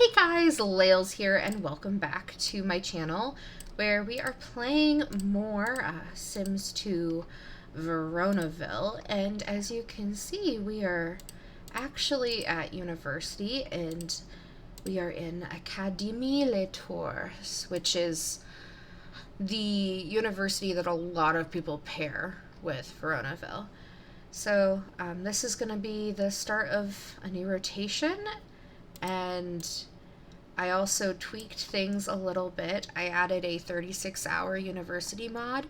Hey guys, Layles here, and welcome back to my channel where we are playing more Sims 2 Veronaville. And as you can see, we are actually at university and we are in AMD Radeon, which is the university that a lot of people pair with Veronaville. So this is going to be the start of a new rotation, and I also tweaked things a little bit. I added a 36-hour university mod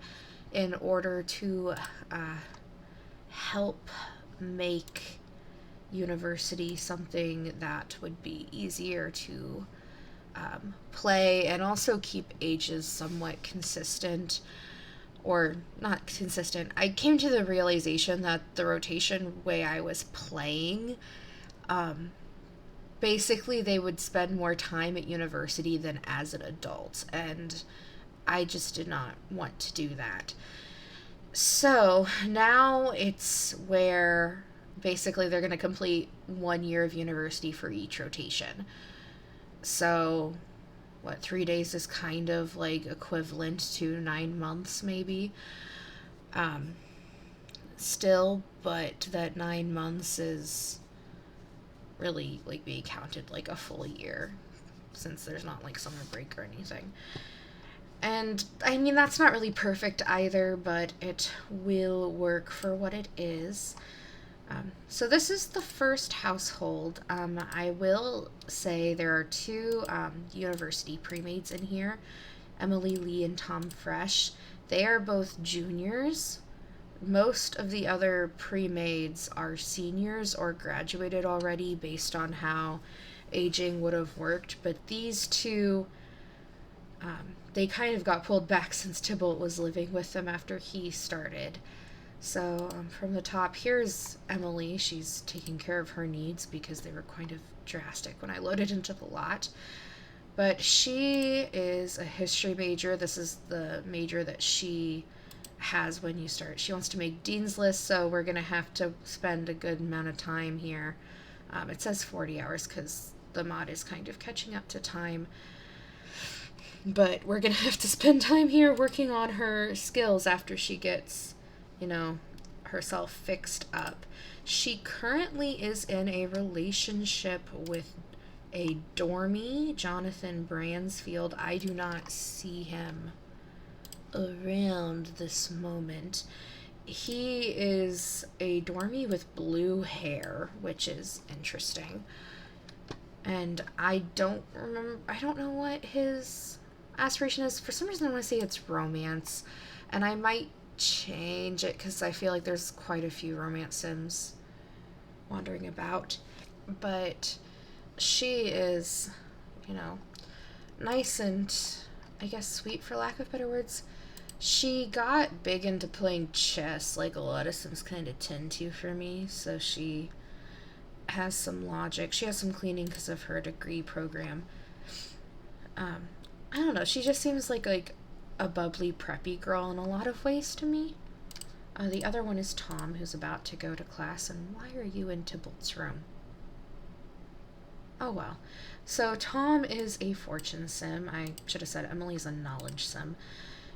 in order to help make university something that would be easier to play and also keep ages somewhat consistent. Or not consistent. I came to the realization that the rotation way I was playing, basically they would spend more time at university than as an adult, and I just did not want to do that. So now it's where basically they're going to complete 1 year of university for each rotation. So 3 days is kind of like equivalent to 9 months maybe. Still, but that 9 months is really like being counted like a full year, since there's not like summer break or anything. And I mean, that's not really perfect either, but it will work for what it is. So this is the first household. I will say there are two university pre-maids in here, Emily Lee and Tom Fresh. They are both juniors. Most of the other pre-maids are seniors or graduated already based on how aging would have worked, but these two, they kind of got pulled back since Tybalt was living with them after he started. So from the top, here's Emily. She's taking care of her needs because they were kind of drastic when I loaded into the lot. But she is a history major. This is the major that she has when you start. She wants to make Dean's List, so we're going to have to spend a good amount of time here. It says 40 hours because the mod is kind of catching up to time. But we're going to have to spend time here working on her skills after she gets, herself fixed up. She currently is in a relationship with a dormie, Jonathan Bransfield. I do not see him around this moment. He is a dormie with blue hair, which is interesting. And I don't know what his aspiration is. For some reason I want to say it's romance, and I might change it because I feel like there's quite a few romance sims wandering about. But she is, nice and, I guess, sweet for lack of better words. She got big into playing chess, like a lot of sims kind of tend to for me, so she has some logic. She has some cleaning because of her degree program. I don't know, she just seems like a bubbly, preppy girl in a lot of ways to me. The other one is Tom, who's about to go to class. And why are you in Tybalt's room? Oh well. So Tom is a fortune sim. I should have said Emily's a knowledge sim.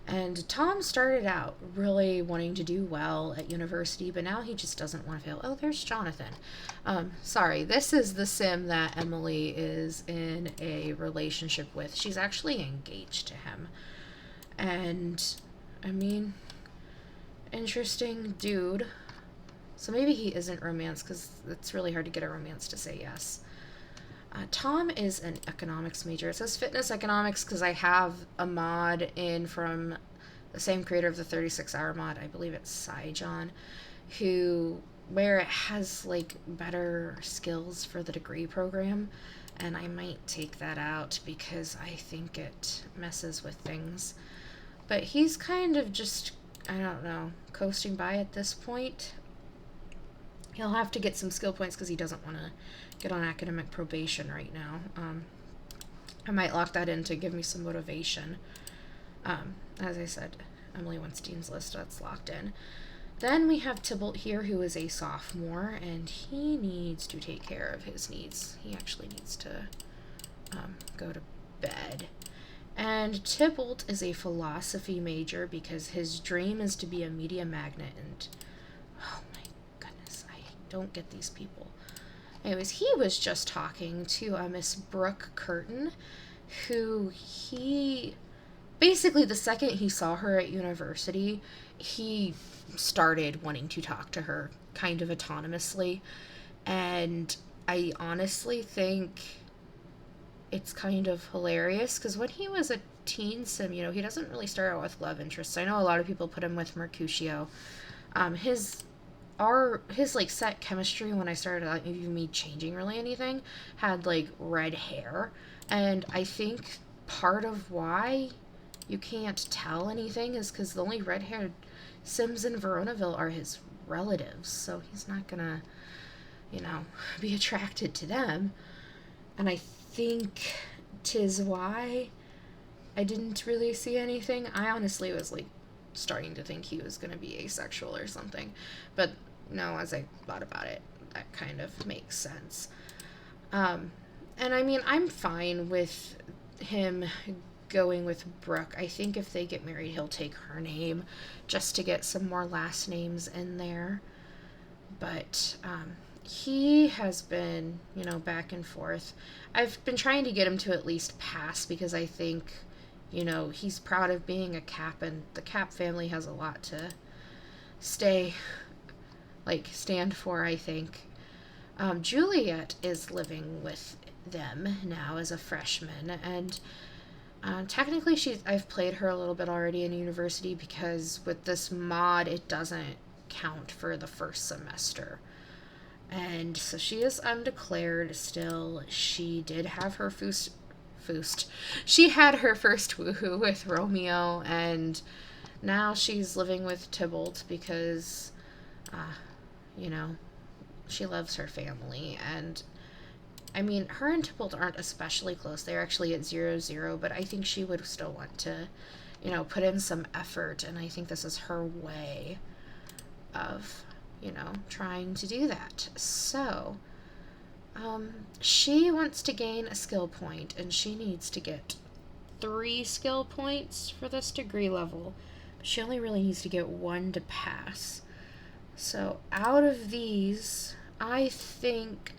And Tom started out really wanting to do well at university, but now he just doesn't want to fail. Oh, there's Jonathan. Sorry, this is the sim that Emily is in a relationship with. She's actually engaged to him. And, I mean, interesting dude. So maybe he isn't romance, because it's really hard to get a romance to say yes. Tom is an economics major. It says fitness economics because I have a mod in from the same creator of the 36-hour mod. I believe it's Saijon, where it has better skills for the degree program, and I might take that out because I think it messes with things. But he's kind of just, I don't know, coasting by at this point. He'll have to get some skill points because he doesn't want to get on academic probation right now. I might lock that in to give me some motivation. As I said, Emily wants Dean's List, that's locked in. Then we have Tybalt here, who is a sophomore, and he needs to take care of his needs. He actually needs to go to bed. And Tybalt is a philosophy major because his dream is to be a media magnet, and oh my goodness, I don't get these people. Anyways, he was just talking to Miss Brooke Curtin, who he basically, the second he saw her at university, he started wanting to talk to her kind of autonomously. And I honestly think it's kind of hilarious because when he was a teen sim, you know, he doesn't really start out with love interests. I know a lot of people put him with Mercutio. His like set chemistry when I started like even me changing really anything had like red hair, and I think part of why you can't tell anything is because the only red-haired Sims in Veronaville are his relatives, so he's not gonna, you know, be attracted to them. And I think 'tis why I didn't really see anything. I honestly was like starting to think he was gonna be asexual or something, but no, as I thought about it, that kind of makes sense. And I mean, I'm fine with him going with Brooke. I think if they get married, he'll take her name just to get some more last names in there. But he has been, you know, back and forth. I've been trying to get him to at least pass because I think, you know, he's proud of being a Cap, and the Cap family has a lot to stand for, I think. Juliet is living with them now as a freshman, and technically I've played her a little bit already in university because with this mod it doesn't count for the first semester. And so she is undeclared still. She did have her she had her first woohoo with Romeo, and now she's living with Tybalt because, you know, she loves her family. And I mean, her and Tybalt aren't especially close. They're actually at 0-0, but I think she would still want to, you know, put in some effort, and I think this is her way of, you know, trying to do that. So, she wants to gain a skill point, and she needs to get 3 skill points for this degree level. But she only really needs to get 1 to pass. So, out of these, I think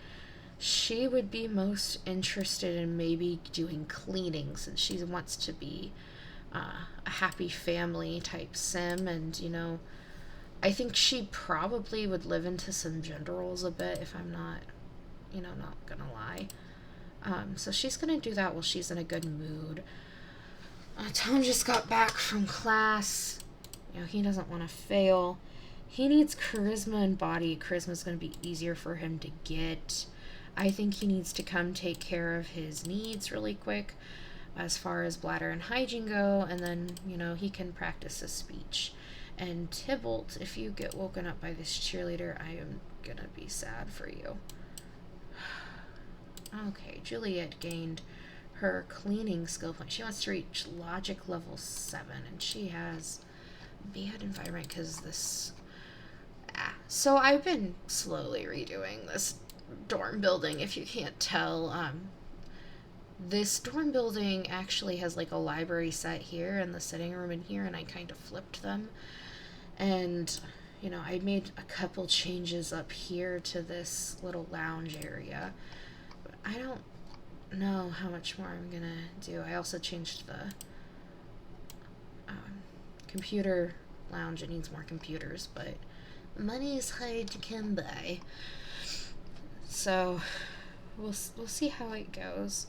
she would be most interested in maybe doing cleaning, since she wants to be a happy family type sim, and, you know, I think she probably would live into some gender roles a bit, if I'm not, you know, not gonna lie. So she's gonna do that while she's in a good mood. Tom just got back from class. You know, he doesn't want to fail. He needs charisma and body. Charisma's gonna be easier for him to get. I think he needs to come take care of his needs really quick as far as bladder and hygiene go, and then, you know, he can practice his speech. And Tybalt, if you get woken up by this cheerleader, I am gonna be sad for you. Okay, Juliet gained her cleaning skill point. She wants to reach logic level 7, and she has bad environment because this... So I've been slowly redoing this dorm building, if you can't tell. This dorm building actually has like a library set here and the sitting room in here, and I kind of flipped them. And, you know, I made a couple changes up here to this little lounge area. But I don't know how much more I'm gonna do. I also changed the computer lounge. It needs more computers, but money is hard to come by. So we'll see how it goes.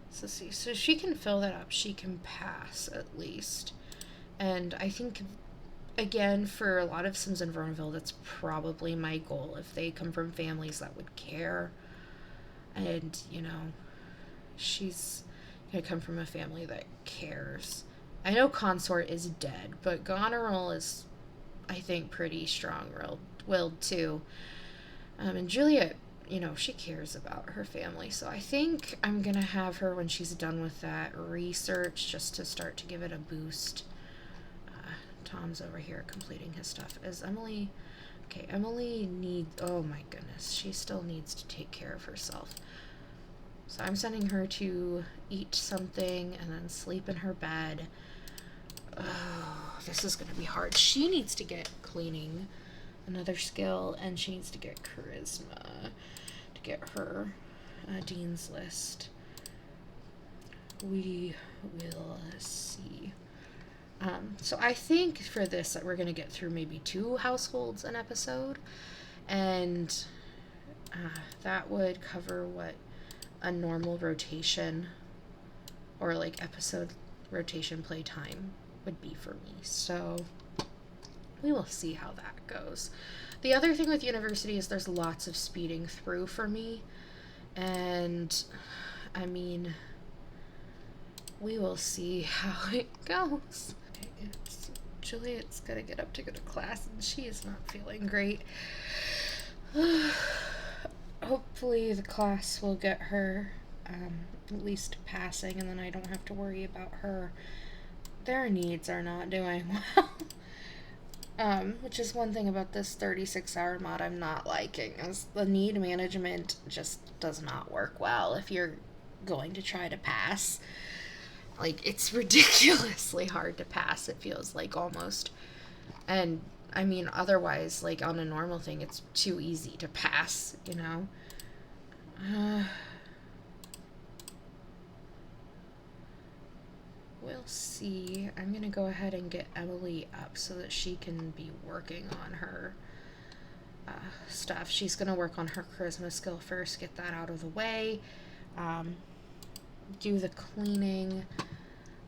So see, so she can fill that up. She can pass at least. And I think, again, for a lot of Sims in Veronaville, that's probably my goal. If they come from families that would care, and, you know, she's gonna come from a family that cares. I know Consort is dead, but Goneril is, I think, pretty strong-willed too. And Juliet, you know, she cares about her family, so I think I'm gonna have her, when she's done with that, research just to start to give it a boost. Tom's over here completing his stuff. Is Emily... Okay, Emily needs... Oh my goodness, she still needs to take care of herself. So I'm sending her to eat something and then sleep in her bed. Oh, this is going to be hard. She needs to get cleaning, another skill, and she needs to get charisma to get her Dean's List. We will see. So I think for this that we're going to get through maybe 2 households an episode, and that would cover what a normal rotation or like episode rotation playtime would be for me. So we will see how that goes. The other thing with university is there's lots of speeding through for me, and I mean, we will see how it goes. Juliet's gotta get up to go to class, and she is not feeling great. Hopefully the class will get her at least passing, and then I don't have to worry about her. Their needs are not doing well. Which is one thing about this 36-hour mod I'm not liking, is the need management just does not work well if you're going to try to pass. Like, it's ridiculously hard to pass, it feels like, almost. And, I mean, otherwise, like, on a normal thing, it's too easy to pass, you know? We'll see. I'm gonna go ahead and get Emily up so that she can be working on her stuff. She's gonna work on her charisma skill first, get that out of the way. Do the cleaning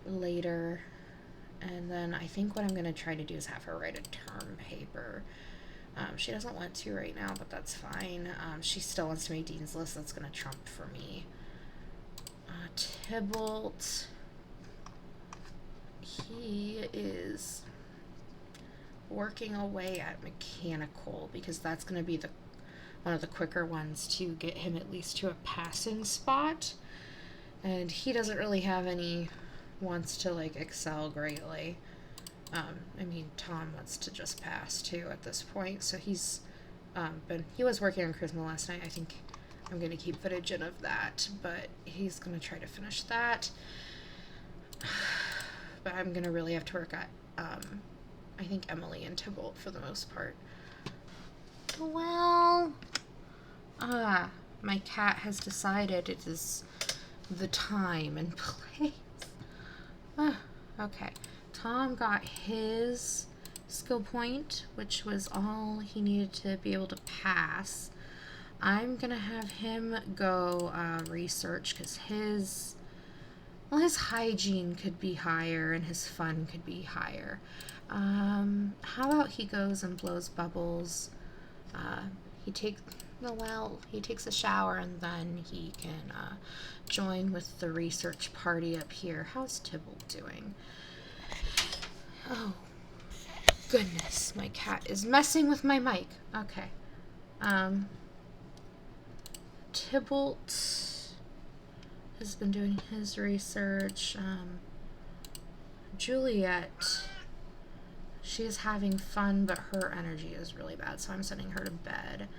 later, and then I think what I'm going to try to do is have her write a term paper. She doesn't want to right now, but that's fine. She still wants to make Dean's List. That's going to trump for me. Tybalt, he is working away at mechanical because that's going to be one of the quicker ones to get him at least to a passing spot. And he doesn't really have any wants to, like, excel greatly. I mean, Tom wants to just pass, too, at this point. So he's, he was working on charisma last night. I think I'm going to keep footage in of that. But he's going to try to finish that. But I'm going to really have to work at, I think, Emily and Tybalt for the most part. Well, my cat has decided it is the time and place. Okay. Tom got his skill point, which was all he needed to be able to pass. I'm gonna have him go research, because his hygiene could be higher and his fun could be higher. How about he goes and blows bubbles? He takes a shower, and then he can join with the research party up here. How's Tybalt doing? Oh, goodness, my cat is messing with my mic. Okay. Tybalt has been doing his research. Juliet, she is having fun, but her energy is really bad, so I'm sending her to bed.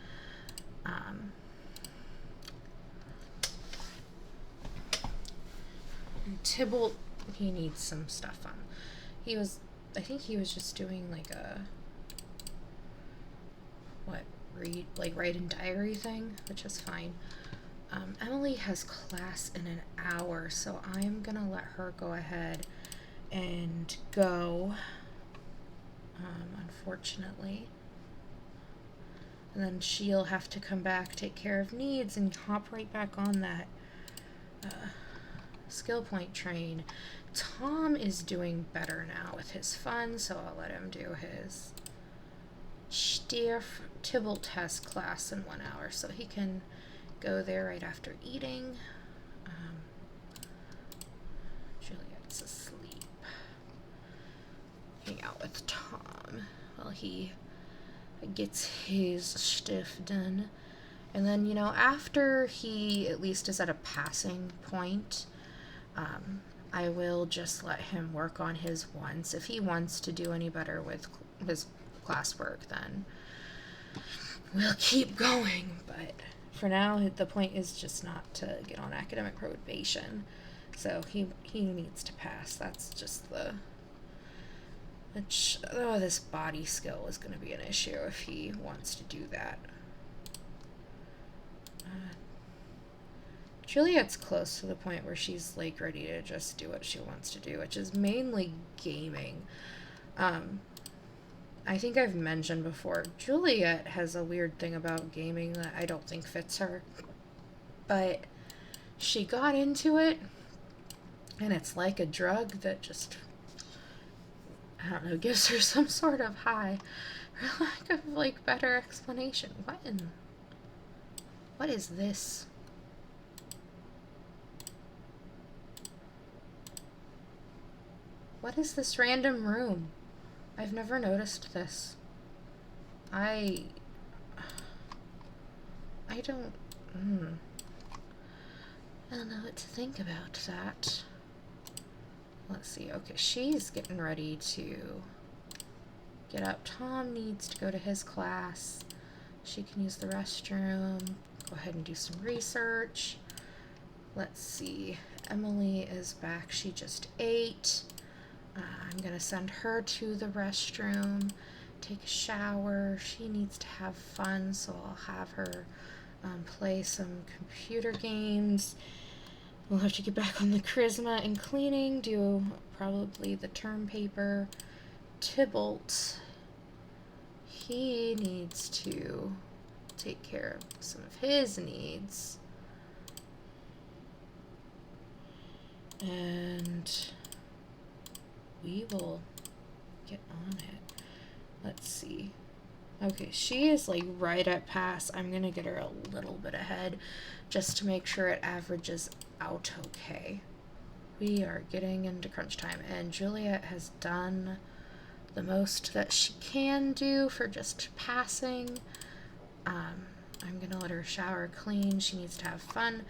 Tybalt, he needs some stuff on. I think he was just doing like a, write in diary thing, which is fine. Emily has class in an hour, so I'm gonna let her go ahead and go, unfortunately. And then she'll have to come back, take care of needs, and hop right back on that skill point train. Tom is doing better now with his fun, so I'll let him do his Tybalt has class in 1 hour, so he can go there right after eating. Juliet's asleep. Hang out with Tom while he gets his stuff done. And then, you know, after he at least is at a passing point, I will just let him work on his wants. If he wants to do any better with his classwork, then we'll keep going. But for now, the point is just not to get on academic probation. So he needs to pass. That's just the... Which, oh, this body skill is going to be an issue if he wants to do that. Juliet's close to the point where she's like ready to just do what she wants to do, which is mainly gaming. I think I've mentioned before, Juliet has a weird thing about gaming that I don't think fits her. But she got into it, and it's like a drug that just, I don't know, gives her some sort of high, for lack of like better explanation. What is this? What is this random room? I've never noticed this. I don't know what to think about that. Let's see. Okay, she's getting ready to get up. Tom needs to go to his class. She can use the restroom. Go ahead and do some research. Let's see. Emily is back. She just ate. I'm going to send her to the restroom, take a shower. She needs to have fun, so I'll have her play some computer games. We'll have to get back on the charisma and cleaning, do probably the term paper. Tybalt, he needs to take care of some of his needs. And we will get on it. Let's see. Okay, she is like right at pass. I'm gonna get her a little bit ahead just to make sure it averages out okay. We are getting into crunch time, and Juliet has done the most that she can do for just passing. I'm gonna let her shower, clean. She needs to have fun.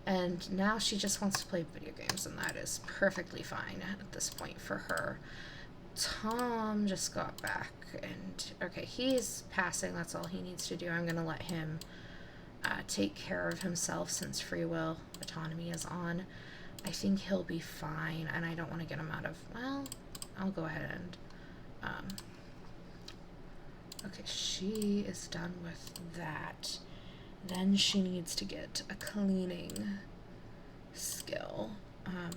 And now she just wants to play video games, and that is perfectly fine at this point for her. Tom just got back, and okay, he's passing. That's all he needs to do. I'm going to let him take care of himself since free will autonomy is on. I think he'll be fine, and I don't want to get him out of... Well, I'll go ahead and... Okay, she is done with that. Then she needs to get a cleaning skill. I'll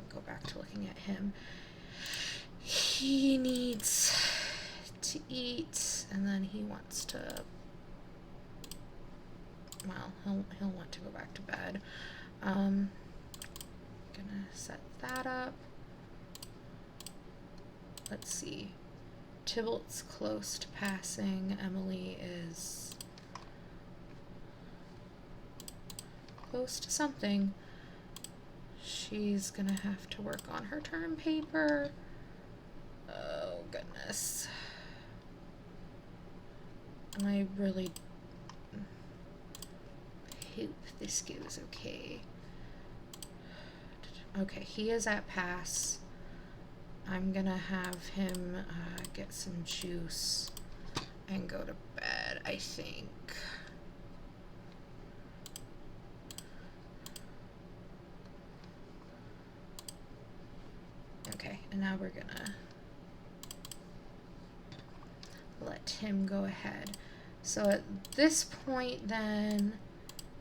go back to looking at him. He needs to eat, and then he wants to, well, he'll want to go back to bed. Gonna set that up. Let's see. Tybalt's close to passing. Emily is close to something. She's gonna have to work on her term paper. Oh goodness. I really hope this goes okay. Okay, he is at pass. I'm gonna have him get some juice and go to bed, I think. Okay, and now we're gonna let him go ahead. So at this point then,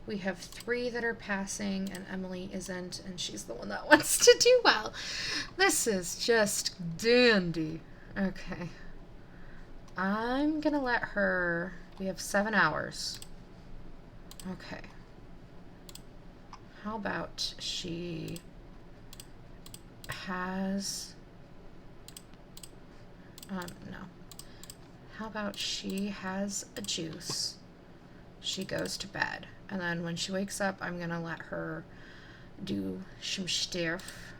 we have 3 that are passing and Emily isn't, and she's the one that wants to do well. This is just dandy. Okay. I'm gonna let her, we have 7 hours. Okay. How about she has, no. How about she has a juice, she goes to bed, and then when she wakes up, I'm gonna let her do some stuff,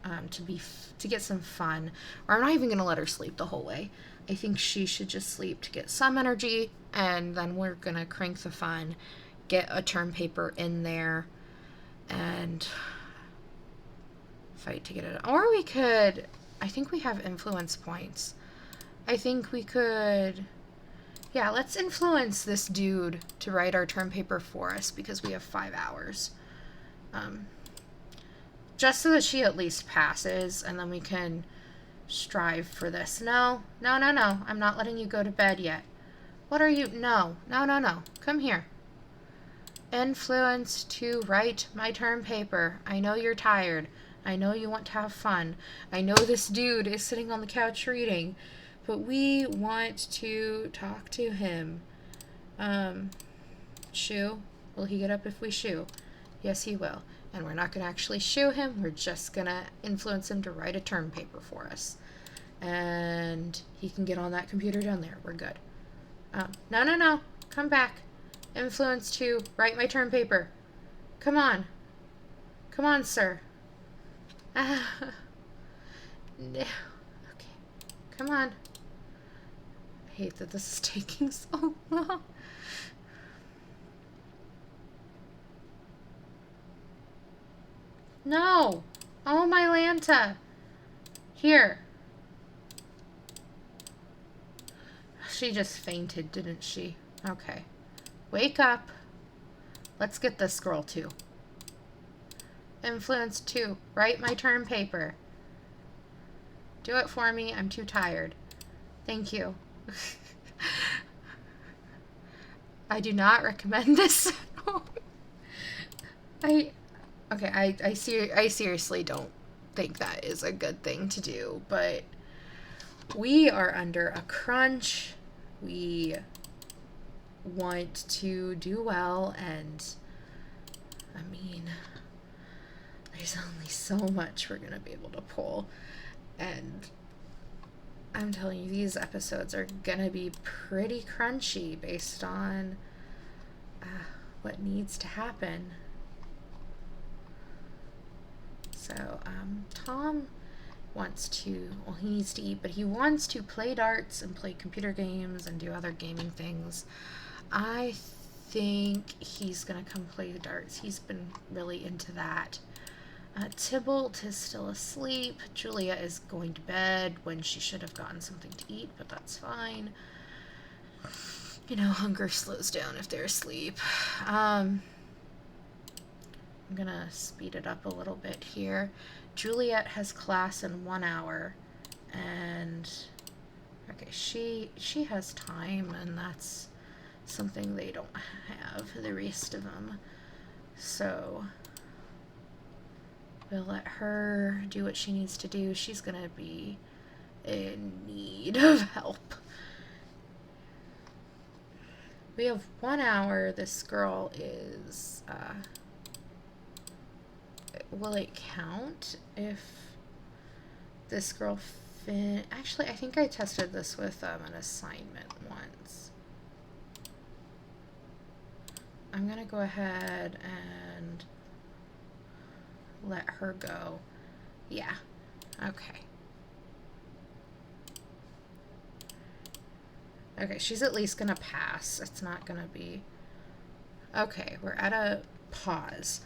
to get some fun, or I'm not even gonna let her sleep the whole way. I think she should just sleep to get some energy, and then we're gonna crank the fun, get a term paper in there, and fight to get it. Or we could, I think we have influence points. I think we could Yeah, let's influence this dude to write our term paper for us because we have 5 hours. Just so that she at least passes, and then we can strive for this. No, no, no, no. I'm not letting you go to bed yet. What are you? No, no, no, no. Come here. Influence to write my term paper. I know you're tired. I know you want to have fun. I know this dude is sitting on the couch reading, but we want to talk to him. Shoo? Will he get up if we shoo? Yes, he will. And we're not going to actually shoo him. We're just going to influence him to write a term paper for us. And he can get on that computer down there. We're good. No, no, no. Come back. Influence to write my term paper. Come on. Come on, sir. No. Okay. Come on. I hate that this is taking so long. No. Oh, my Lanta. Here. She just fainted, didn't she? Okay. Wake up. Let's get this girl too. Influence 2. Write my term paper. Do it for me. I'm too tired. Thank you. I do not recommend this. I seriously don't think that is a good thing to do, but we are under a crunch. We want to do well, and I mean, there's only so much we're gonna be able to pull, and I'm telling you, these episodes are gonna be pretty crunchy based on what needs to happen. So Tom wants to, well, he needs to eat, but he wants to play darts and play computer games and do other gaming things. I think he's gonna come play the darts. He's been really into that. Tybalt is still asleep. Julia is going to bed when she should have gotten something to eat, but that's fine. You know, hunger slows down if they're asleep. I'm gonna speed it up a little bit here. Juliet has class in 1 hour, and okay, she has time, and that's something they don't have, the rest of them. So we'll let her do what she needs to do. She's gonna be in need of help. We have 1 hour. This girl is, will it count if this girl actually, I think I tested this with an assignment once. I'm gonna go ahead and let her go. Yeah, okay. Okay, she's at least gonna pass. It's not gonna be... Okay, we're at a pause.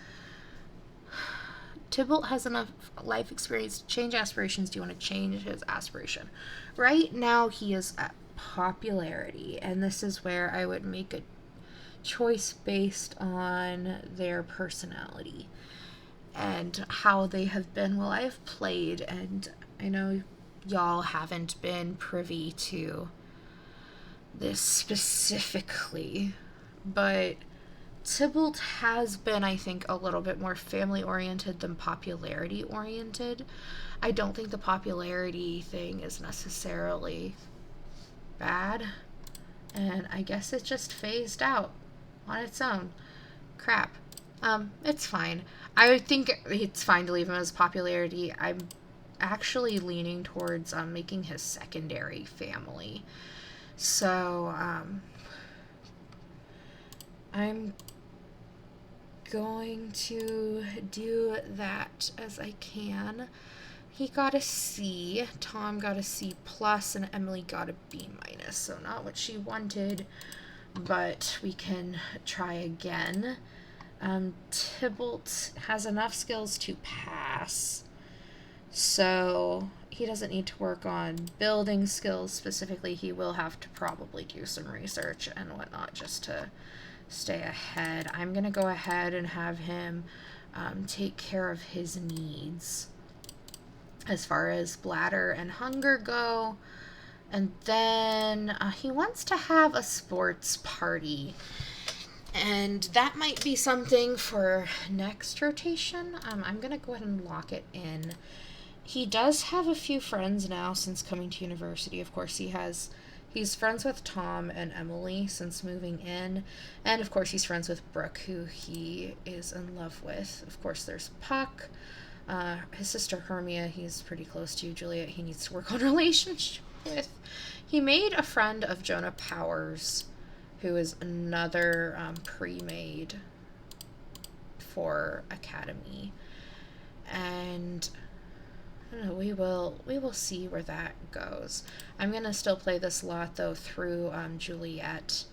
Tybalt has enough life experience to change aspirations. Do you want to change his aspiration? Right now, he is at popularity, and this is where I would make a choice based on their personality and how they have been while I've played, and I know y'all haven't been privy to this specifically, but Tybalt has been, I think, a little bit more family-oriented than popularity-oriented. I don't think the popularity thing is necessarily bad, and I guess it just phased out on its own. Crap. It's fine. I think it's fine to leave him as popularity. I'm actually leaning towards making his secondary family. So, I'm going to do that as I can. He got a C, Tom got a C+, and Emily got a B-. So not what she wanted, but we can try again. Tybalt has enough skills to pass, so he doesn't need to work on building skills specifically. He will have to probably do some research and whatnot just to stay ahead. I'm going to go ahead and have him take care of his needs as far as bladder and hunger go. And then he wants to have a sports party. And that might be something for next rotation. I'm going to go ahead and lock it in. He does have a few friends now since coming to university. Of course, he's friends with Tom and Emily since moving in. And of course, he's friends with Brooke, who he is in love with. Of course, there's Puck. His sister Hermia, he's pretty close to. Juliet, he needs to work on relationship with. He made a friend of Jonah Powers, who is another pre-made for Academy. And I don't know, we will see where that goes. I'm gonna still play this lot though through Juliet.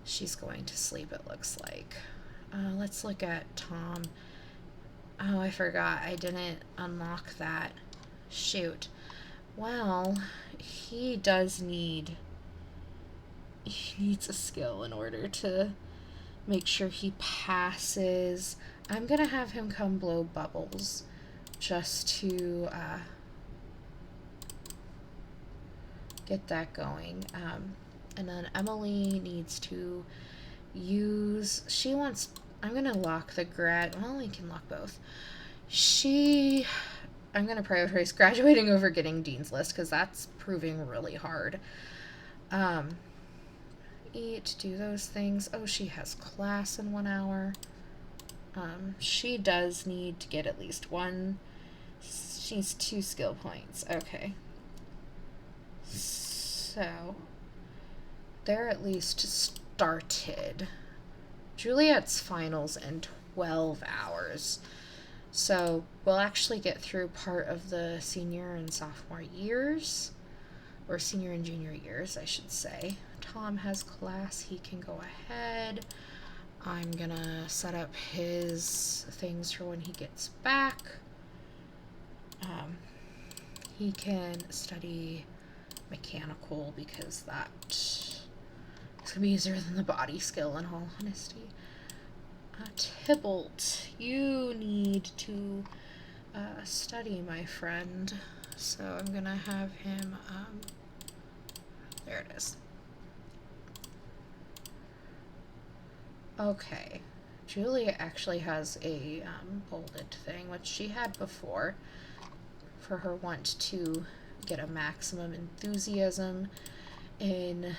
She's going to sleep, it looks like. Let's look at Tom. Oh, I forgot. I didn't unlock that. Shoot. Well, he needs a skill in order to make sure he passes. I'm gonna have him come blow bubbles just to get that going. And then Emily needs to use, I'm gonna lock the well, we can lock both. I'm gonna prioritize graduating over getting Dean's List, because that's proving really hard. Eat, do those things. Oh, she has class in 1 hour. She does need to get at least one. She's 2 skill points. Okay. So, they're at least started. Juliet's finals in 12 hours. So, we'll actually get through part of the senior and sophomore years. Or senior and junior years, I should say. Tom has class. He can go ahead. I'm gonna set up his things for when he gets back. He can study mechanical because that's gonna be easier than the body skill, in all honesty. Tybalt, you need to study, my friend. So I'm gonna have him, there it is. Okay, Julia actually has a bolded thing, which she had before, for her want to get a maximum enthusiasm in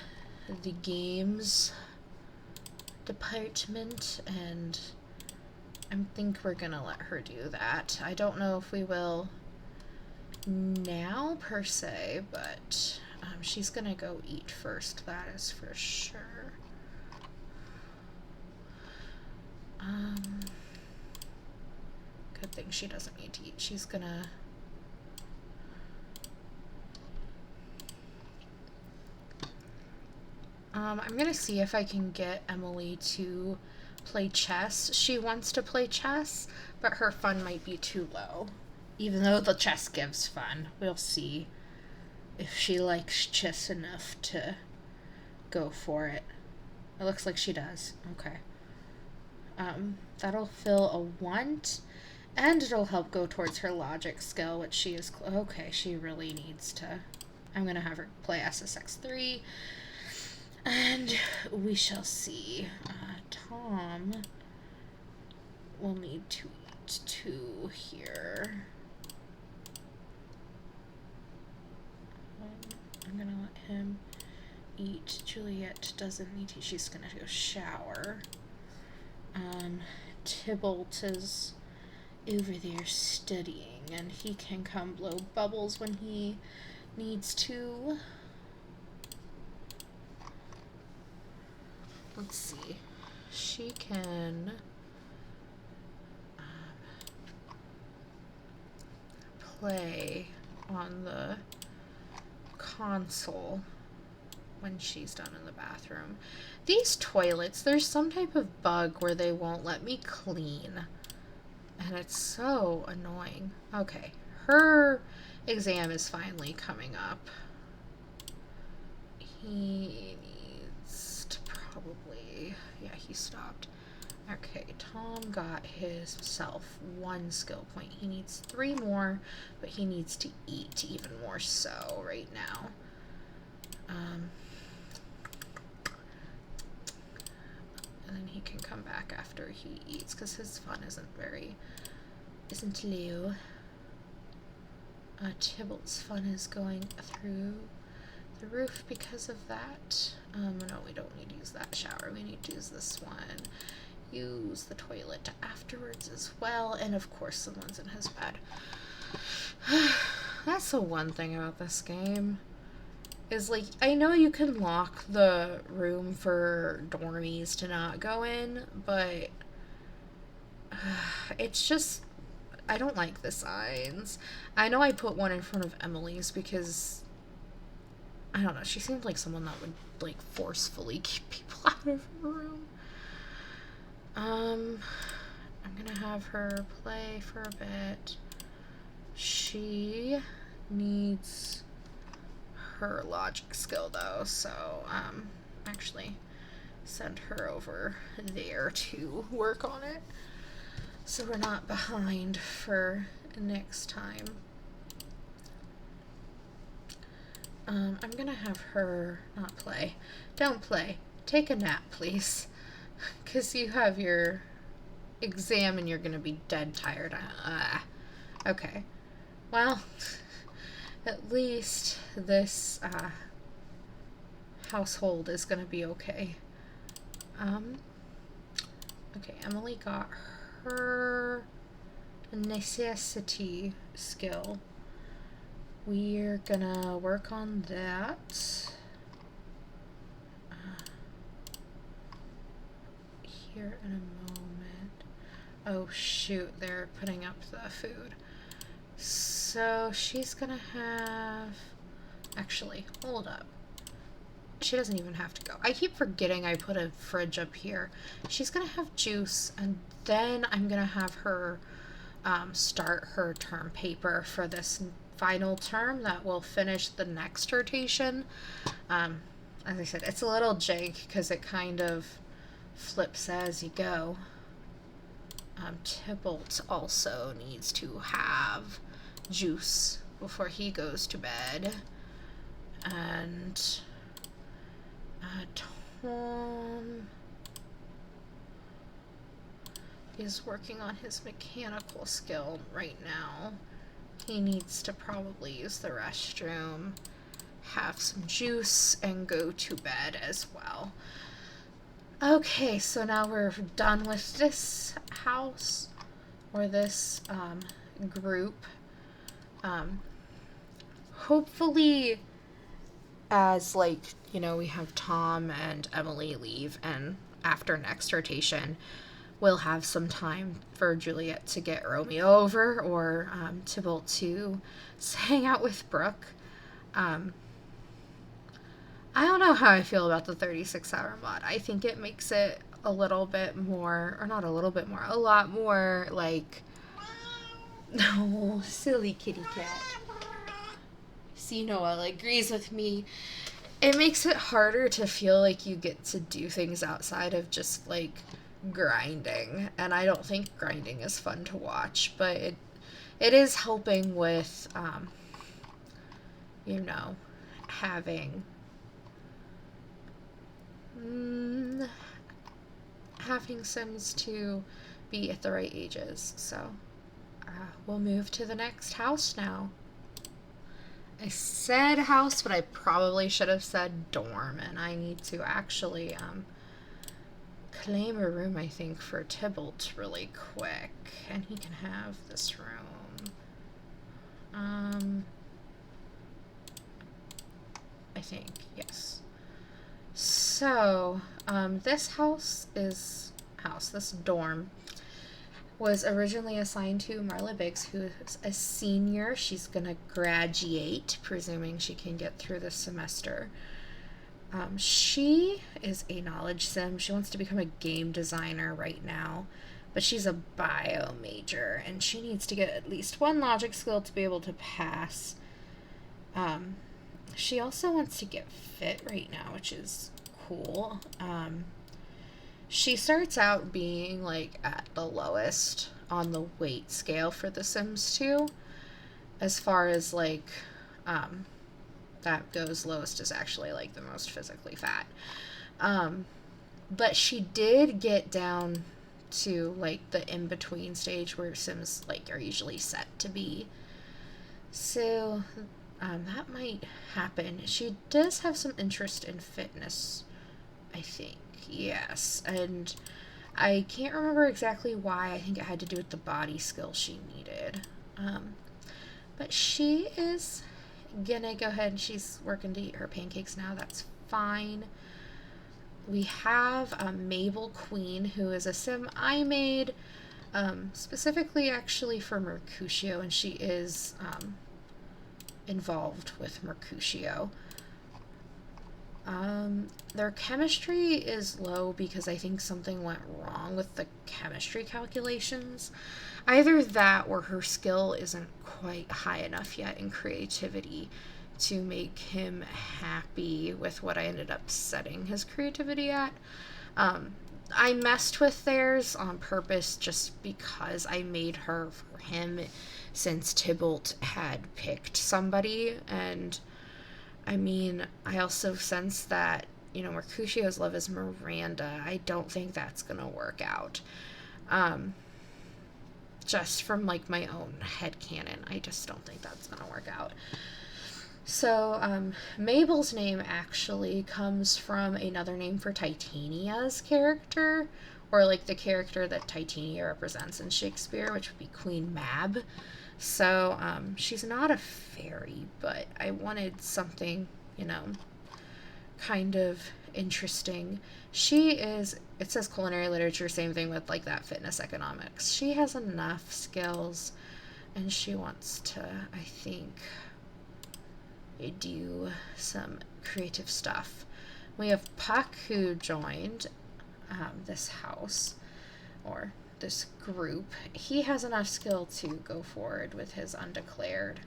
the games department, and I think we're gonna let her do that. I don't know if we will now per se, but she's gonna go eat first, that is for sure. Good thing she doesn't need to eat. She's gonna I'm gonna see if I can get Emily to play chess. She wants to play chess, but her fun might be too low. Even though the chess gives fun. We'll see if she likes chess enough to go for it. It looks like she does. Okay. That'll fill a want, and it'll help go towards her logic skill, which she is... Okay, she really needs to... I'm gonna have her play SSX3, and we shall see. Tom will need to eat 2 here. I'm gonna let him eat. Juliet doesn't need to. She's gonna go shower. Tybalt is over there studying, and he can come blow bubbles when he needs to. Let's see. She can play on the console when she's done in the bathroom. These toilets, there's some type of bug where they won't let me clean, and it's so annoying. Okay, her exam is finally coming up. He needs to probably, yeah, he stopped. Okay, Tom got himself 1 skill point. He needs 3 more, but he needs to eat even more so right now. And then he can come back after he eats, because his fun isn't low. Tybalt's fun is going through the roof because of that. No, we don't need to use that shower. We need to use this one. Use the toilet afterwards as well. And of course, someone's in his bed. That's the one thing about this game. Is like, I know you can lock the room for dormies to not go in, but it's just, I don't like the signs. I know I put one in front of Emily's because, I don't know, she seemed like someone that would, like, forcefully keep people out of her room. I'm gonna have her play for a bit. She needs her logic skill, though, so, actually send her over there to work on it, so we're not behind for next time. I'm gonna have her not play. Don't play. Take a nap, please. Because you have your exam and you're gonna be dead tired. Okay. Well, at least this household is gonna be okay. Okay, Emily got her necessity skill. We're gonna work on that. Here in a moment. Oh shoot, they're putting up the food. So she's gonna have... Actually, hold up. She doesn't even have to go. I keep forgetting I put a fridge up here. She's gonna have juice, and then I'm gonna have her start her term paper for this final term that will finish the next rotation. As I said, it's a little jank because it kind of flips as you go. Tybalt also needs to have juice before he goes to bed. And Tom is working on his mechanical skill right now. He needs to probably use the restroom, have some juice, and go to bed as well. Okay, so now we're done with this house, or this group. Hopefully, as, like, you know, we have Tom and Emily leave, and after next rotation, we'll have some time for Juliet to get Romeo over, or Tybalt to hang out with Brooke. I don't know how I feel about the 36-hour mod. I think it makes it a little bit more, or not a little bit more, a lot more, like, no, silly kitty cat. See, Noelle agrees with me. It makes it harder to feel like you get to do things outside of just, like, grinding. And I don't think grinding is fun to watch, but it is helping with, you know, having Sims to be at the right ages. So we'll move to the next house now. I said house, but I probably should have said dorm, and I need to actually claim a room, I think, for Tybalt really quick, and he can have this room. I think, yes. So, this dorm, was originally assigned to Marla Biggs, who is a senior. She's gonna graduate, presuming she can get through this semester. She is a knowledge sim. She wants to become a game designer right now. but she's a bio major, and she needs to get at least one logic skill to be able to pass. She also wants to get fit right now, which is cool. She starts out being like at the lowest on the weight scale for The Sims 2. As far as like that goes, lowest is actually like the most physically fat. But she did get down to like the in-between stage where Sims like are usually set to be. So that might happen. She does have some interest in fitness, I think. Yes. And I can't remember exactly why. I think it had to do with the body skill she needed. But she is gonna go ahead and she's working to eat her pancakes now. That's fine. We have Mabel Queen, who is a sim I made specifically actually for Mercutio, and she is involved with Mercutio. Their chemistry is low because I think something went wrong with the chemistry calculations. Either that or her skill isn't quite high enough yet in creativity to make him happy with what I ended up setting his creativity at. I messed with theirs on purpose just because I made her for him since Tybalt had picked somebody, and I mean, I also sense that, you know, Mercutio's love is Miranda. I don't think that's gonna work out. Just from, like, my own headcanon, I just don't think that's gonna work out. So, Mabel's name actually comes from another name for Titania's character, or, like, the character that Titania represents in Shakespeare, which would be Queen Mab. So, she's not a fairy, but I wanted something, you know, kind of interesting. She is, it says culinary literature, same thing with, like, that fitness economics. She has enough skills, and she wants to, I think, do some creative stuff. We have Puck, who joined this house, or this group. He has enough skill to go forward with his undeclared.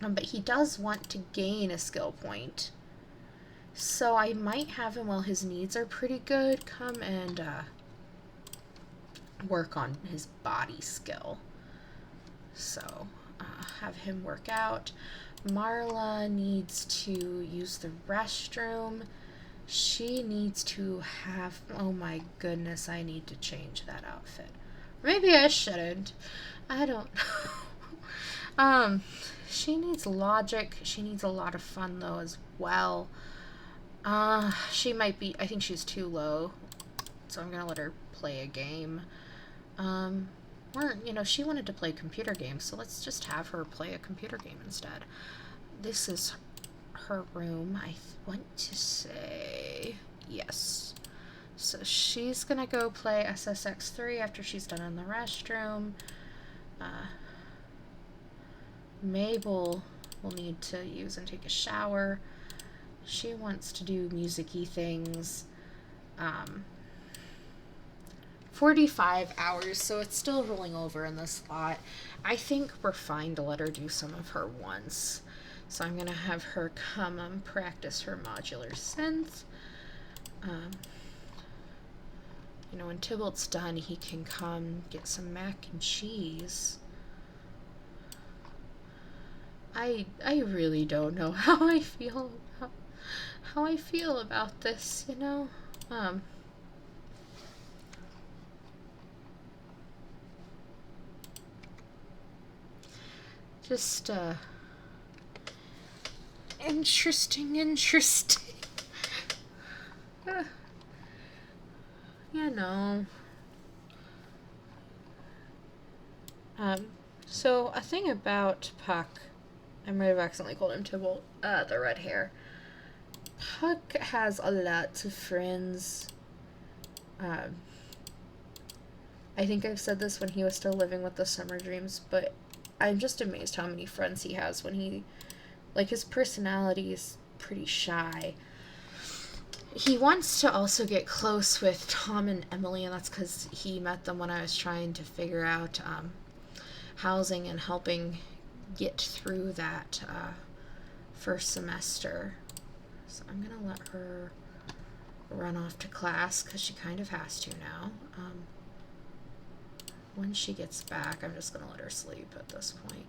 But he does want to gain a skill point. So I might have him, while his needs are pretty good, come and work on his body skill. So have him work out. Marla needs to use the restroom. She needs to have, oh my goodness, I need to change that outfit. Maybe I shouldn't. I don't know. She needs logic. She needs a lot of fun, though, as well. She might be, I think she's too low, so I'm gonna let her play a game. Or, you know, she wanted to play computer games, so let's just have her play a computer game instead. This is her room, I want to say. Yes. So she's gonna go play SSX3 after she's done in the restroom. Mabel will need to use and take a shower. She wants to do music-y things. 45 hours, so it's still rolling over in this slot. I think we're fine to let her do some of her once. So I'm going to have her come and practice her modular synth. You know, when Tybalt's done, he can come get some mac and cheese. I really don't know how I feel about this, you know? Just, interesting. You know. So a thing about Puck, I might have accidentally called him Tybalt, the red hair. Puck has a lot of friends. I think I've said this when he was still living with the Summer Dreams, but I'm just amazed how many friends he has when he, like, his personality is pretty shy. he wants to also get close with Tom and Emily, and that's because he met them when I was trying to figure out housing and helping get through that first semester. So I'm going to let her run off to class because she kind of has to now. When she gets back, I'm just going to let her sleep at this point.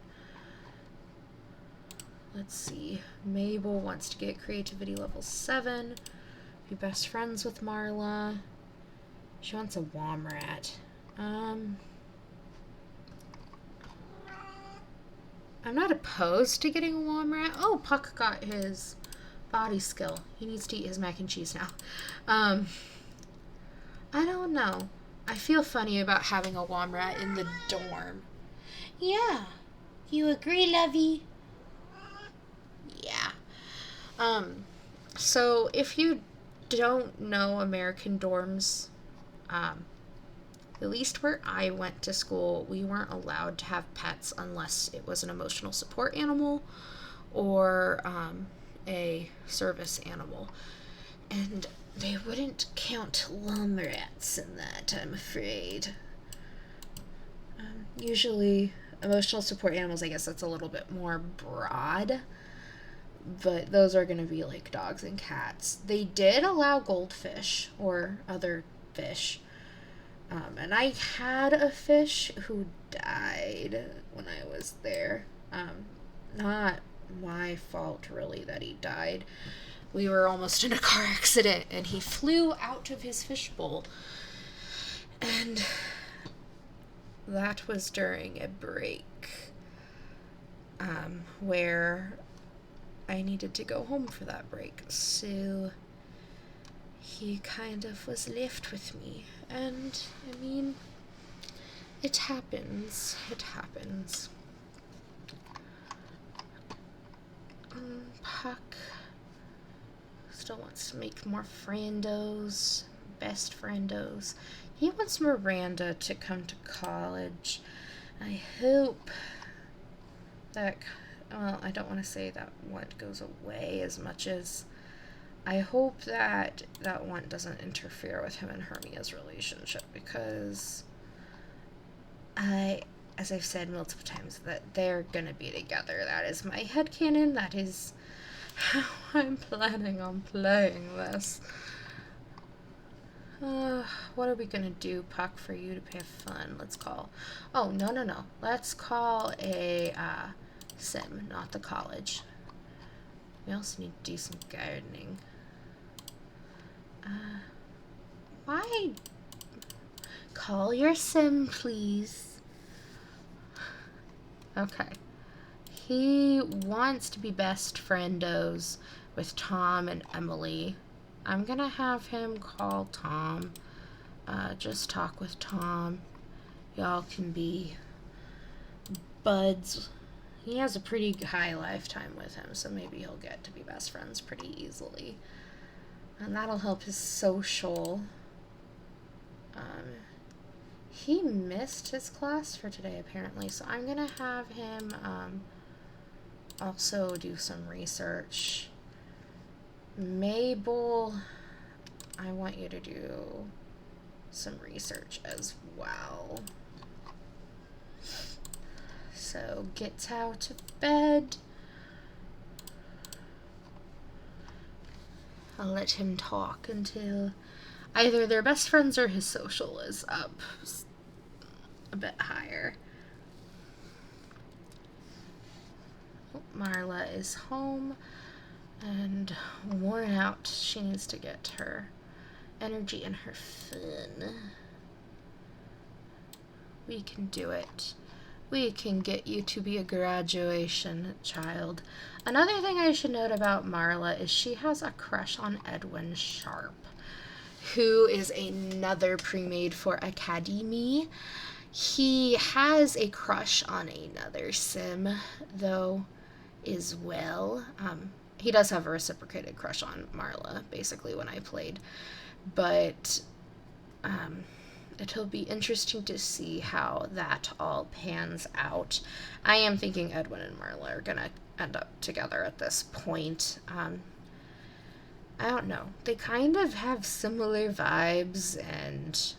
Let's see. Mabel wants to get creativity level 7. Be best friends with Marla. She wants a Womrat. I'm not opposed to getting a Womrat. Oh, Puck got his body skill. He needs to eat his mac and cheese now. I don't know. I feel funny about having a Womrat in the dorm. Yeah. You agree, Lovey? Yeah. So if you don't know American dorms, at least where I went to school, we weren't allowed to have pets unless it was an emotional support animal or a service animal. And they wouldn't count Womrats in that, I'm afraid. Usually, emotional support animals, I guess that's a little bit more broad. But those are going to be like dogs and cats. They did allow goldfish or other fish. And I had a fish who died when I was there. Not my fault, really, that he died. We were almost in a car accident, and he flew out of his fishbowl. And that was during a break where I needed to go home for that break. So he kind of was left with me. And, I mean, it happens. It happens. Puck still wants to make more friendos, best friendos. He wants Miranda to come to college. I hope that, well, I don't want to say that want goes away as much as I hope that that want doesn't interfere with him and Hermia's relationship, because as I've said multiple times, that they're gonna be together. That is my headcanon. That is how I'm planning on playing this. What are we gonna do, Puck, for you to have fun? Let's call... Oh, no. Let's call a sim, not the college. We also need to do some gardening. Why? Call your sim, please. Okay. He wants to be best friendos with Tom and Emily. I'm gonna have him call Tom. Just talk with Tom. Y'all can be buds. He has a pretty high lifetime with him, so maybe he'll get to be best friends pretty easily. And that'll help his social. He missed his class for today, apparently, so I'm gonna have him also do some research. Mabel, I want you to do some research as well. So, gets out of bed. I'll let him talk until either they're best friends or his social is up a bit higher. Oh, Marla is home and worn out. She needs to get her energy and her fun. We can do it. We can get you to be a graduation child. Another thing I should note about Marla is she has a crush on Edwin Sharp, who is another pre-made for Academy. He has a crush on another sim, though, as well. He does have a reciprocated crush on Marla, basically, when I played. But it'll be interesting to see how that all pans out. I am thinking Edwin and Marla are going to end up together at this point. I don't know. They kind of have similar vibes, and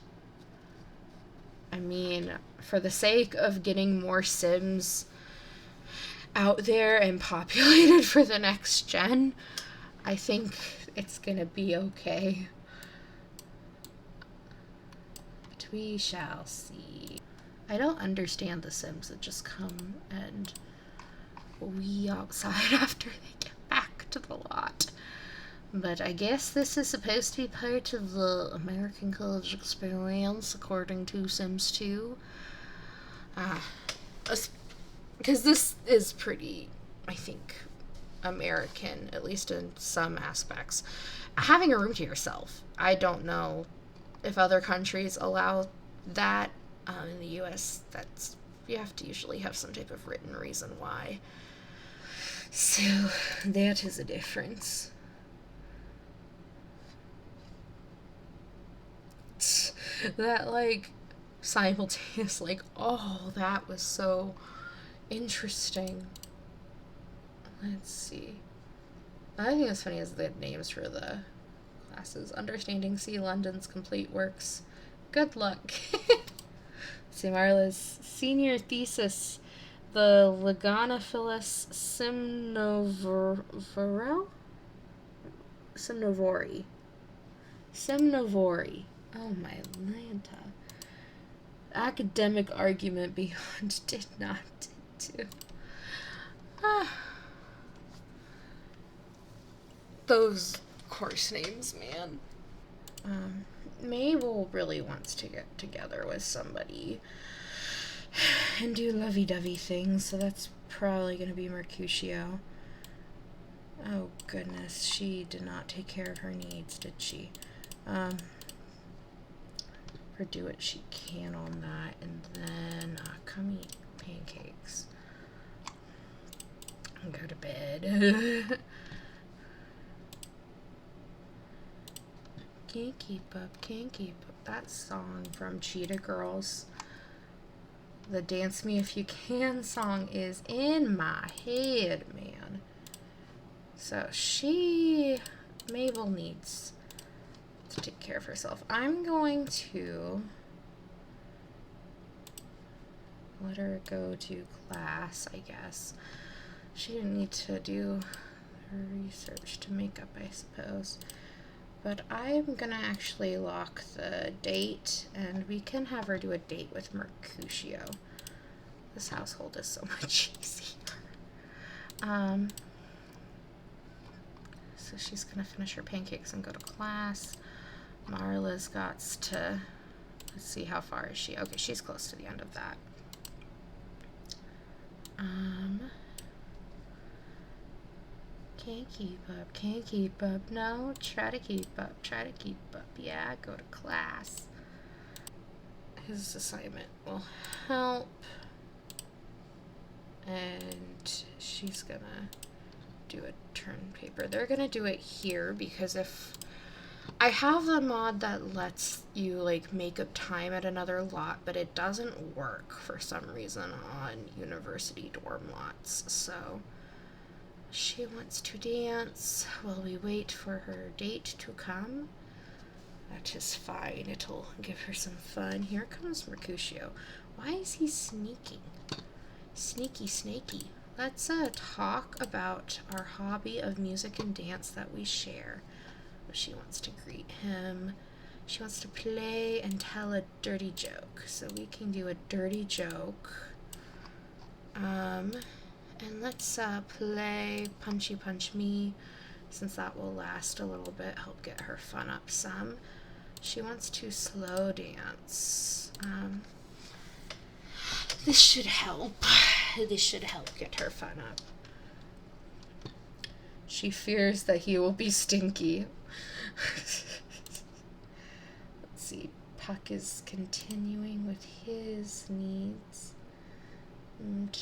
I mean, for the sake of getting more Sims out there and populated for the next gen, I think it's gonna be okay. But we shall see. I don't understand the Sims that just come and wee outside after they get back to the lot. But I guess this is supposed to be part of the American college experience, according to Sims 2. Because this is pretty, I think, American, at least in some aspects. Having a room to yourself. I don't know if other countries allow that. In the US, you have to usually have some type of written reason why. So, that is a difference. That, like, simultaneous, like, oh, that was so interesting. Let's see. I think it's funny as the names for the classes. Understanding C. London's complete works. Good luck. See, Marla's senior thesis, the Leganophilus Simnovori. Oh my Lanta. Academic argument beyond did not do. Those course names, man. Mabel really wants to get together with somebody and do lovey-dovey things, so that's probably going to be Mercutio. Oh goodness, she did not take care of her needs, did she? Or do what she can on that, and then come eat pancakes and go to bed. Can't keep up. That song from Cheetah Girls, the Dance Me If You Can song, is in my head, man. So Mabel needs to take care of herself. I'm going to let her go to class, I guess. She didn't need to do her research to makeup, I suppose. But I'm gonna actually lock the date, and we can have her do a date with Mercutio. This household is so much easier. So she's gonna finish her pancakes and go to class. Marla's got to, let's see, how far is she? Okay, she's close to the end of that. Can't keep up, no, try to keep up, yeah, go to class. His assignment will help, and she's gonna do a turn paper. They're gonna do it here, because if I have the mod that lets you, like, make up time at another lot, but it doesn't work for some reason on university dorm lots, so she wants to dance while we wait for her date to come. That is fine. It'll give her some fun. Here comes Mercutio. Why is he sneaking? Sneaky snaky. Let's talk about our hobby of music and dance that we share. She wants to greet him. She wants to play and tell a dirty joke. So we can do a dirty joke. And let's play Punchy Punch Me, since that will last a little bit, help get her fun up some. She wants to slow dance. This should help. This should help get her fun up. She fears that he will be stinky. Let's see. Puck is continuing with his needs. And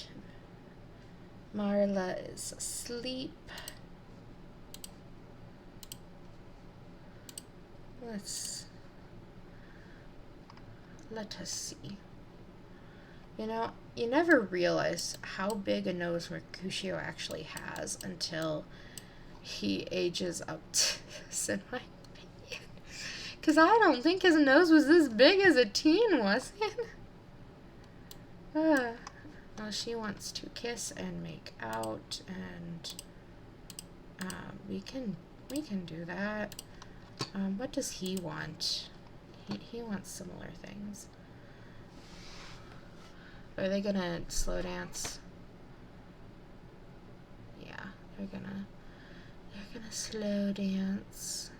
Marla is asleep. Let us see. You know, you never realize how big a nose Mercutio actually has until he ages up to this, in my opinion. Because I don't think his nose was this big as a teen, was it? Well, she wants to kiss and make out, and we can do that. What does he want? He wants similar things. Are they gonna slow dance? Yeah, they're gonna slow dance.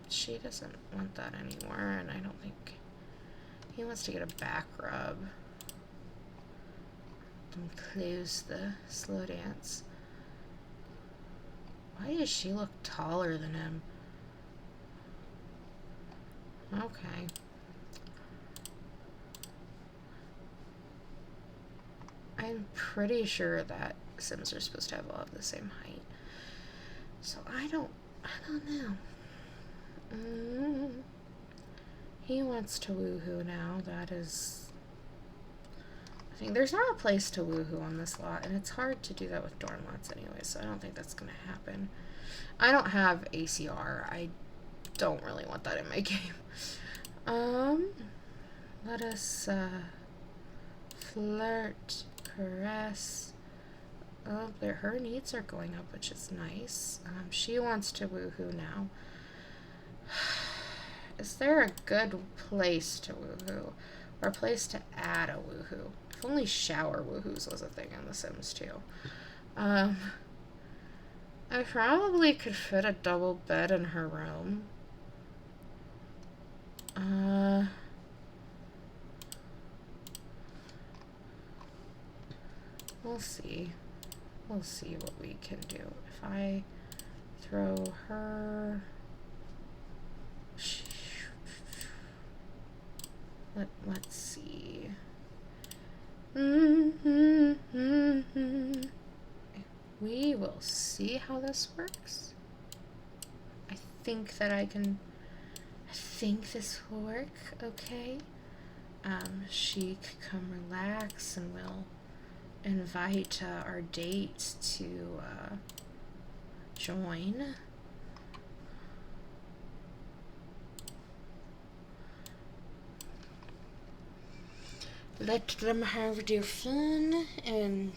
She doesn't want that anymore, and I don't think he wants to get a back rub and close the slow dance. Why does she look taller than him? Okay. I'm pretty sure that Sims are supposed to have all of the same height. So I don't know. He wants to woohoo now. That is... I think there's not a place to woohoo on this lot, and it's hard to do that with dorm lots anyway, so I don't think that's gonna happen. I don't have ACR. I don't really want that in my game. Let us, flirt, caress. Oh, her needs are going up, which is nice. She wants to woohoo now. Is there a good place to woohoo? Or a place to add a woohoo? If only shower woohoos was a thing in The Sims 2. I probably could fit a double bed in her room. We'll see. We'll see what we can do. If I throw her... Let's see. We will see how this works. I think that I think this will work okay. She could come relax, and we'll invite our date to join. Let them have their fun, and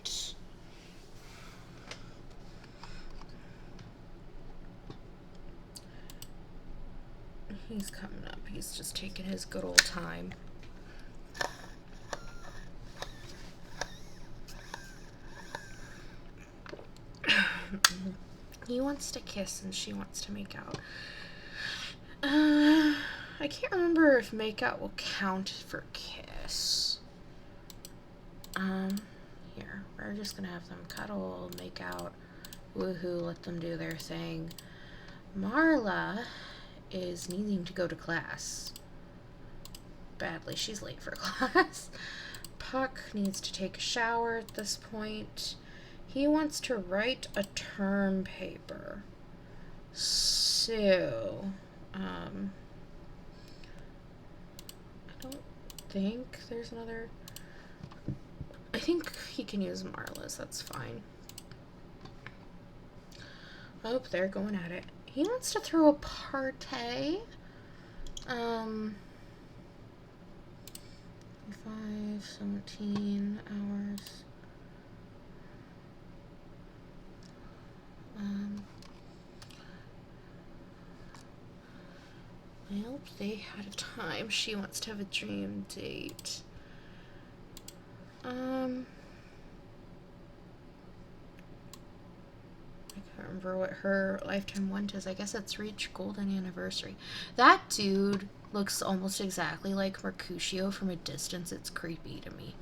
he's coming up. He's just taking his good old time. He wants to kiss and she wants to make out. I can't remember if make out will count for kiss. Here, we're just gonna have them cuddle, make out, woohoo, let them do their thing. Marla is needing to go to class. Badly, she's late for class. Puck needs to take a shower at this point. He wants to write a term paper. So, I don't think there's another... I think he can use Marla's, that's fine. Oh, they're going at it. He wants to throw a party. 17 hours. Well, they had a time. She wants to have a dream date. I can't remember what her lifetime want is. I guess it's reach golden anniversary. That dude looks almost exactly like Mercutio from a distance. It's creepy to me.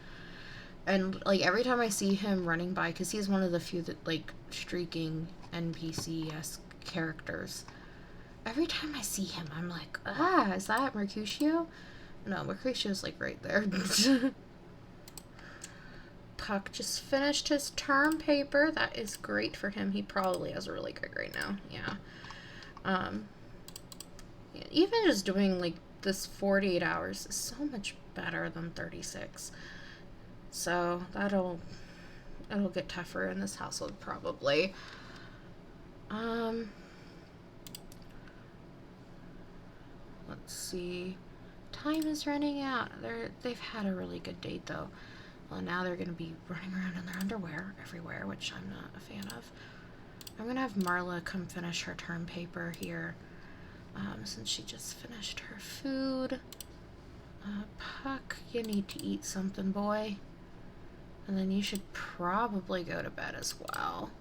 And, like, every time I see him running by, because he's one of the few that, like, streaking NPC-esque characters. Every time I see him, I'm like, is that Mercutio? No, Mercutio's, like, right there. Puck just finished his term paper. That is great for him. He probably has a really good grade now. Yeah. Yeah, even just doing, like, this 48 hours is so much better than 36. So, that'll it'll get tougher in this household probably. Let's see. Time is running out. They've had a really good date though. Well, now they're gonna be running around in their underwear everywhere, which I'm not a fan of. I'm gonna have Marla come finish her term paper here, since she just finished her food. Puck, you need to eat something, boy. And then you should probably go to bed as well.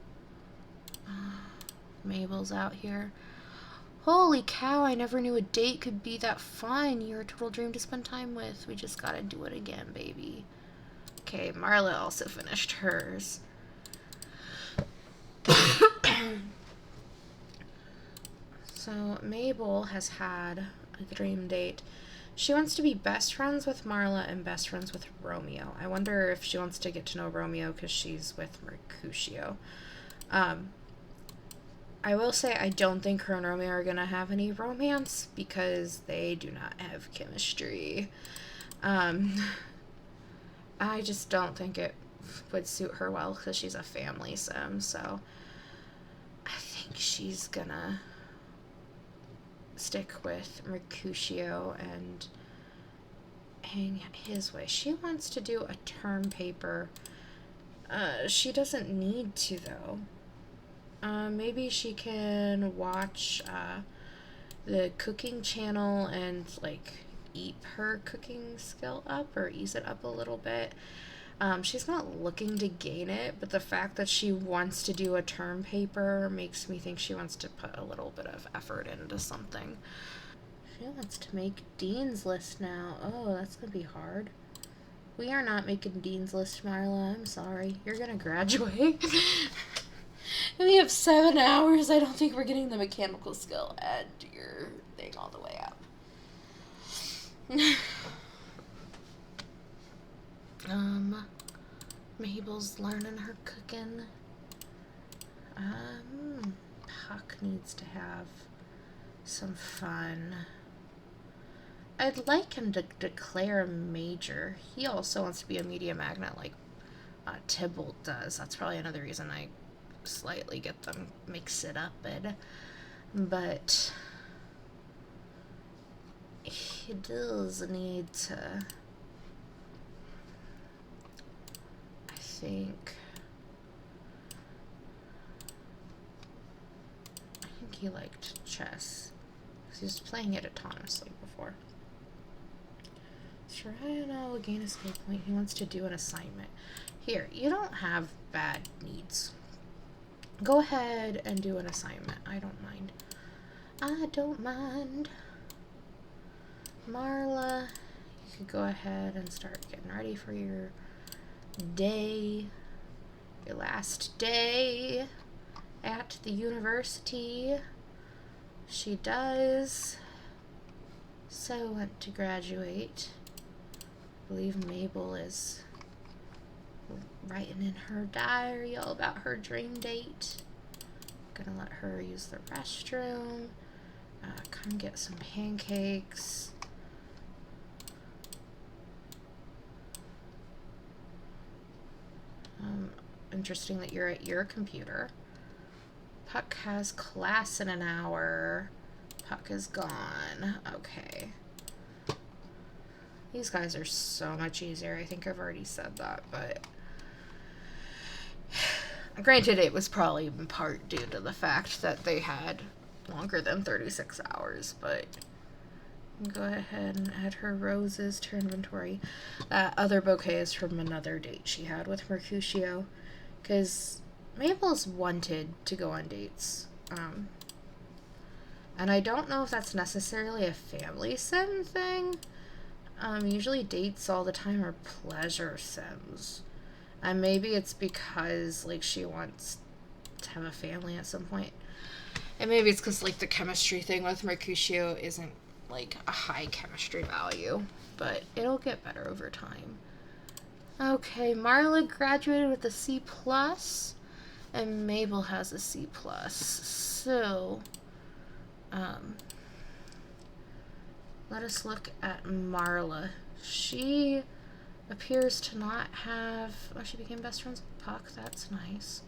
Mabel's out here. Holy cow, I never knew a date could be that fun. You're a total dream to spend time with. We just gotta do it again, baby. Okay, Marla also finished hers. So Mabel has had a dream date. She wants to be best friends with Marla and best friends with Romeo. I wonder if she wants to get to know Romeo because she's with Mercutio. I will say I don't think her and Romeo are going to have any romance because they do not have chemistry. I just don't think it would suit her well because she's a family sim, so I think she's gonna stick with Mercutio and hang his way. She wants to do a term paper. She doesn't need to, though. Maybe she can watch the cooking channel and, like, eat her cooking skill up or ease it up a little bit. She's not looking to gain it, but the fact that she wants to do a term paper makes me think she wants to put a little bit of effort into something. She wants to make Dean's List now. Oh, that's gonna be hard. We are not making Dean's List, Marla. I'm sorry. You're gonna graduate. We have 7 hours. I don't think we're getting the mechanical skill and your thing all the way up. Mabel's learning her cooking. Puck needs to have some fun. I'd like him to declare a major. He also wants to be a media magnet like Tybalt does. That's probably another reason I slightly get them mix it up, but he does need to, I think he liked chess because he was playing it autonomously before. Soraya will gain a skill point. He wants to do an assignment. Here, you don't have bad needs. Go ahead and do an assignment. I don't mind. I don't mind. Marla, you could go ahead and start getting ready for your day. Your last day at the university. She does so want to graduate. I believe Mabel is writing in her diary all about her dream date. Gonna let her use the restroom. Come get some pancakes. Interesting that you're at your computer. Puck has class in an hour. Puck is gone. Okay. These guys are so much easier. I think I've already said that, but granted, it was probably in part due to the fact that they had longer than 36 hours, but go ahead and add her roses to her inventory. That other bouquet is from another date she had with Mercutio, because Mabel's wanted to go on dates. And I don't know if that's necessarily a family sim thing. Usually dates all the time are pleasure sims. And maybe it's because, like, she wants to have a family at some point. And maybe it's because, like, the chemistry thing with Mercutio isn't, like, a high chemistry value. But it'll get better over time. Okay, Marla graduated with a C+, and Mabel has a C+. So, let us look at Marla. She appears to not have, oh, she became best friends with Puck, that's nice.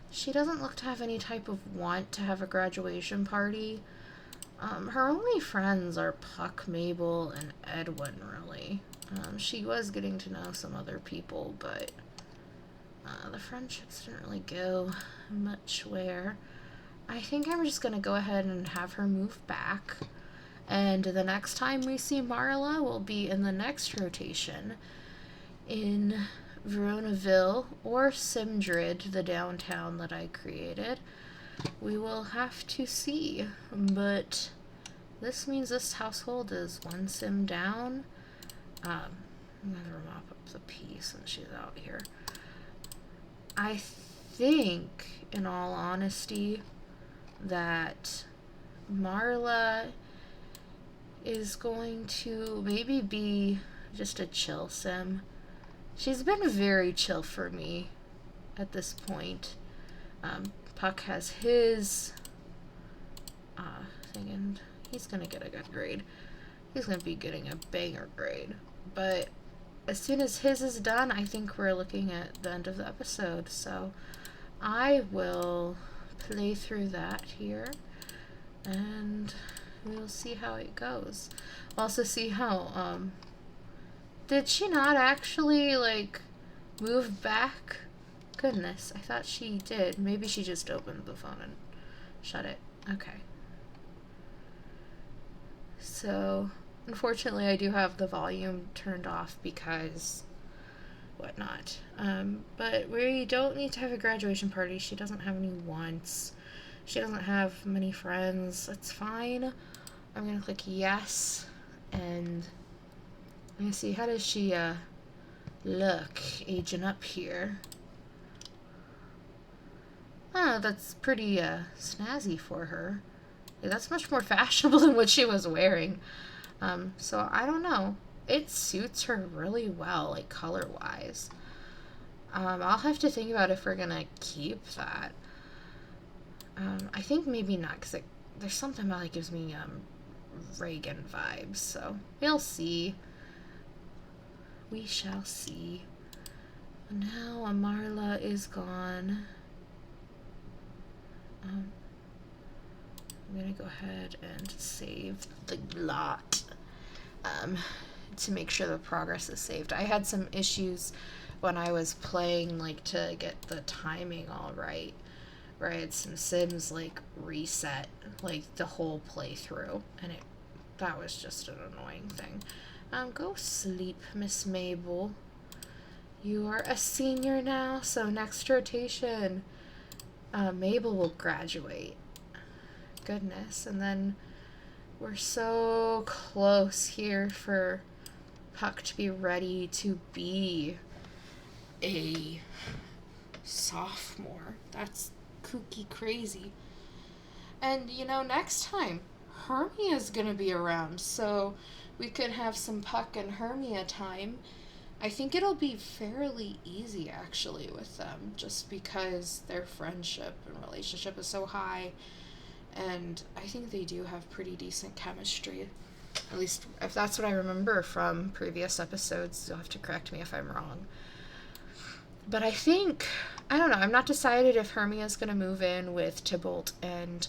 She doesn't look to have any type of want to have a graduation party. Her only friends are Puck, Mabel, and Edwin, really. She was getting to know some other people, but the friendships didn't really go much where. I think I'm just going to go ahead and have her move back. And the next time we see Marla will be in the next rotation in Veronaville or Simdrid, the downtown that I created. We will have to see, but this means this household is one sim down. I'm gonna mop up the P since she's out here. I think, in all honesty, that Marla is going to maybe be just a chill sim. She's been very chill for me at this point. Puck has his thing, and he's gonna get a good grade. He's gonna be getting a banger grade. But as soon as his is done, I think we're looking at the end of the episode. So I will play through that here, and we'll see how it goes. Also see how, did she not actually, like, move back? Goodness, I thought she did. Maybe she just opened the phone and shut it. Okay. So, unfortunately, I do have the volume turned off because whatnot. But we don't need to have a graduation party. She doesn't have any wants. She doesn't have many friends. That's fine. I'm gonna click yes, and let me see, how does she look aging up here? Oh, that's pretty snazzy for her. Yeah, that's much more fashionable than what she was wearing. So I don't know. It suits her really well, like color-wise. I'll have to think about if we're gonna keep that. I think maybe not, because there's something about it gives me Reagan vibes, so we'll see. We shall see. Now Marla is gone. I'm gonna go ahead and save the lot to make sure the progress is saved. I had some issues when I was playing, like, to get the timing all right. Where I had some sims, like, reset, like, the whole playthrough, and that was just an annoying thing. Go sleep, Miss Mabel. You are a senior now, so next rotation, Mabel will graduate. Goodness, and then we're so close here for Puck to be ready to be a sophomore. That's kooky crazy. And, you know, next time, Hermia's gonna be around, so we could have some Puck and Hermia time. I think it'll be fairly easy, actually, with them, just because their friendship and relationship is so high, and I think they do have pretty decent chemistry. At least, if that's what I remember from previous episodes. You'll have to correct me if I'm wrong. But I think, I don't know, I'm not decided if Hermia's going to move in with Tybalt and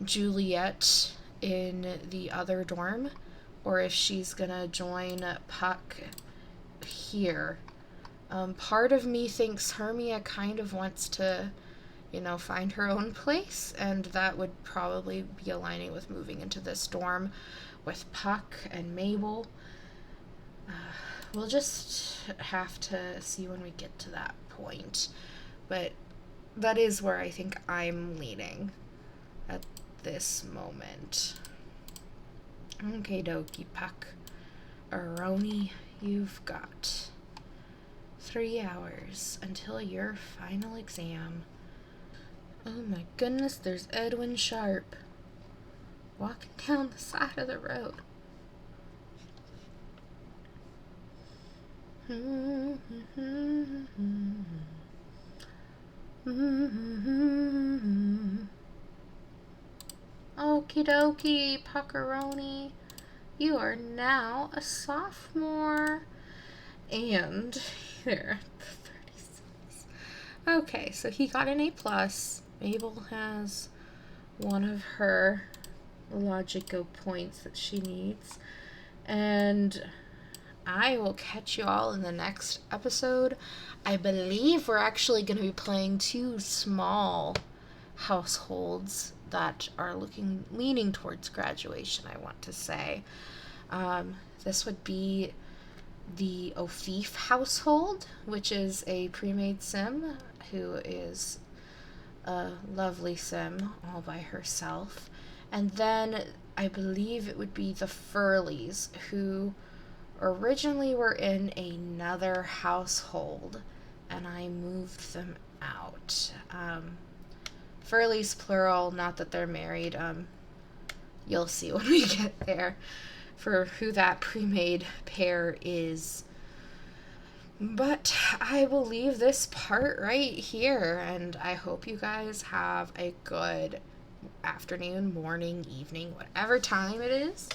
Juliet in the other dorm, or if she's going to join Puck here. Part of me thinks Hermia kind of wants to, you know, find her own place, and that would probably be aligning with moving into this dorm with Puck and Mabel. We'll just have to see when we get to that point. But that is where I think I'm leaning at this moment. Okay, dokie, Puck. Aroni, you've got 3 hours until your final exam. Oh my goodness, there's Edwin Sharp walking down the side of the road. Okie dokie, Puckaroni. you are now a sophomore. And here, 36. Okay, so he got an A+. Mabel has one of her Logico points that she needs. And I will catch you all in the next episode. I believe we're actually going to be playing 2 small households that are leaning towards graduation, I want to say. This would be the O'Feef household, which is a pre-made sim who is a lovely sim all by herself. And then I believe it would be the Furleys, who originally were in another household, and I moved them out. Furleys plural, not that they're married. You'll see when we get there for who that pre-made pair is. But I will leave this part right here, and I hope you guys have a good afternoon, morning, evening, whatever time it is.